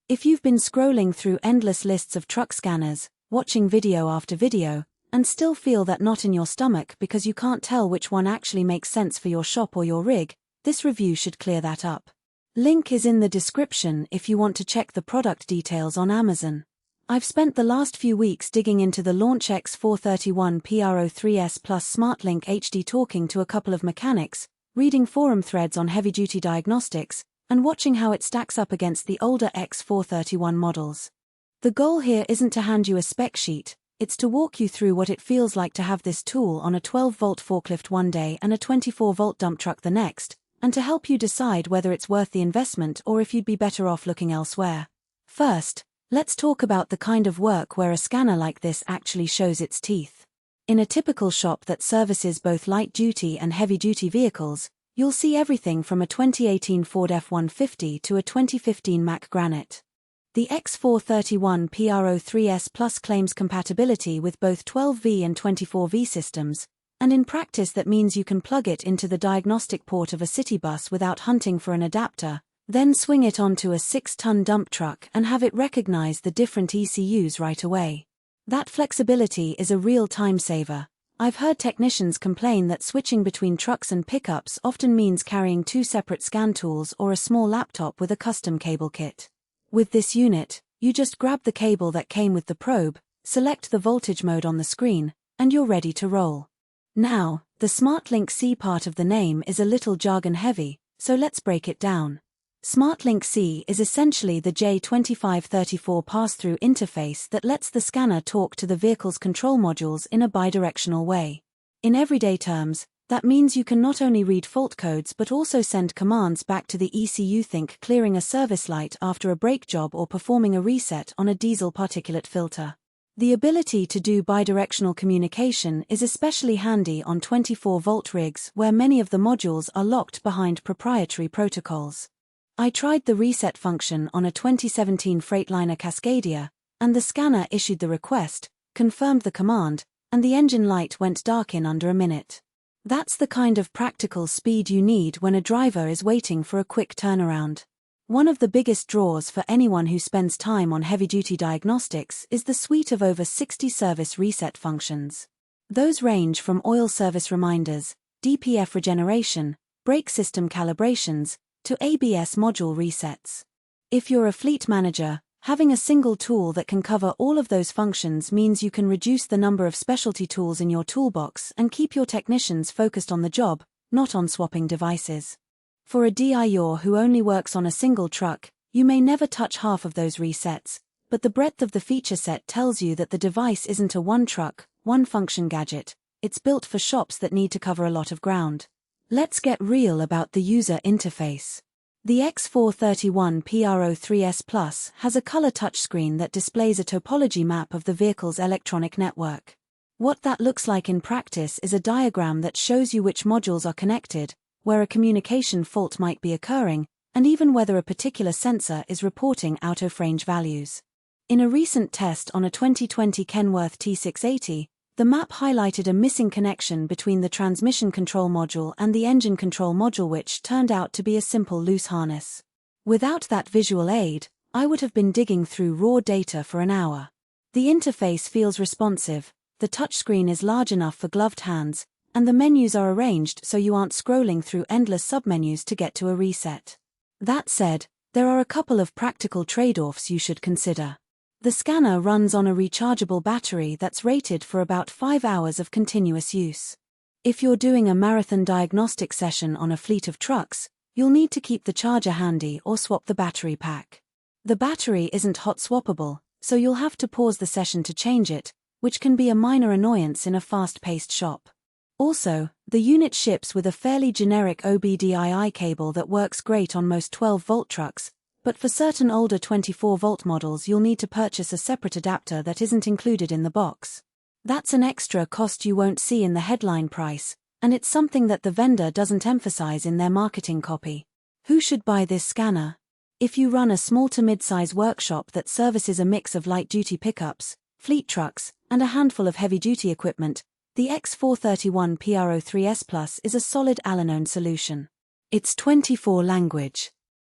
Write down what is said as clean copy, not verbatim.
If you've been scrolling through endless lists of truck scanners, watching video after video, and still feel that knot in your stomach because you can't tell which one actually makes sense for your shop or your rig, this review should clear that up. Link is in the description if you want to check the product details on Amazon. I've spent the last few weeks digging into the launch X431 PRO3S Smartlink HD, talking to a couple of mechanics, reading forum threads on heavy-duty diagnostics, and watching how it stacks up against the older X431 models. The goal here isn't to hand you a spec sheet, it's to walk you through what it feels like to have this tool on a 12-volt forklift one day and a 24-volt dump truck the next, and to help you decide whether it's worth the investment or if you'd be better off looking elsewhere. First, let's talk about the kind of work where a scanner like this actually shows its teeth. In a typical shop that services both light-duty and heavy-duty vehicles, you'll see everything from a 2018 Ford F-150 to a 2015 Mack Granite. The X431 PRO3S Plus claims compatibility with both 12V and 24V systems, and in practice that means you can plug it into the diagnostic port of a city bus without hunting for an adapter, then swing it onto a 6-ton dump truck and have it recognize the different ECUs right away. That flexibility is a real time saver. I've heard technicians complain that switching between trucks and pickups often means carrying 2 separate scan tools or a small laptop with a custom cable kit. With this unit, you just grab the cable that came with the probe, select the voltage mode on the screen, and you're ready to roll. Now, the Smartlink C part of the name is a little jargon heavy, so let's break it down. Smartlink C is essentially the J2534 pass-through interface that lets the scanner talk to the vehicle's control modules in a bidirectional way. In everyday terms, that means you can not only read fault codes but also send commands back to the ECU, think clearing a service light after a brake job or performing a reset on a diesel particulate filter. The ability to do bidirectional communication is especially handy on 24-volt rigs where many of the modules are locked behind proprietary protocols. I tried the reset function on a 2017 Freightliner Cascadia, and the scanner issued the request, confirmed the command, and the engine light went dark in under a minute. That's the kind of practical speed you need when a driver is waiting for a quick turnaround. One of the biggest draws for anyone who spends time on heavy-duty diagnostics is the suite of over 60 service reset functions. Those range from oil service reminders, DPF regeneration, brake system calibrations, to ABS module resets. If you're a fleet manager, having a single tool that can cover all of those functions means you can reduce the number of specialty tools in your toolbox and keep your technicians focused on the job, not on swapping devices. For a DIYer who only works on a single truck, you may never touch half of those resets, but the breadth of the feature set tells you that the device isn't a one-truck, one-function gadget. It's built for shops that need to cover a lot of ground. Let's get real about the user interface. The X431 PRO3S Plus has a color touchscreen that displays a topology map of the vehicle's electronic network. What that looks like in practice is a diagram that shows you which modules are connected, where a communication fault might be occurring, and even whether a particular sensor is reporting out-of-range values. In a recent test on a 2020 Kenworth T680, the map highlighted a missing connection between the transmission control module and the engine control module, which turned out to be a simple loose harness. Without that visual aid, I would have been digging through raw data for an hour. The interface feels responsive, the touchscreen is large enough for gloved hands, and the menus are arranged so you aren't scrolling through endless submenus to get to a reset. That said, there are a couple of practical trade-offs you should consider. The scanner runs on a rechargeable battery that's rated for about 5 hours of continuous use. If you're doing a marathon diagnostic session on a fleet of trucks, you'll need to keep the charger handy or swap the battery pack. The battery isn't hot swappable, so you'll have to pause the session to change it, which can be a minor annoyance in a fast-paced shop. Also, the unit ships with a fairly generic OBDII cable that works great on most 12-volt trucks, but for certain older 24-volt models you'll need to purchase a separate adapter that isn't included in the box. That's an extra cost you won't see in the headline price, and it's something that the vendor doesn't emphasize in their marketing copy. Who should buy this scanner? If you run a small to mid-size workshop that services a mix of light-duty pickups, fleet trucks, and a handful of heavy-duty equipment, the X431 PRO3S Plus is a solid all-in-one solution. It's 24 language.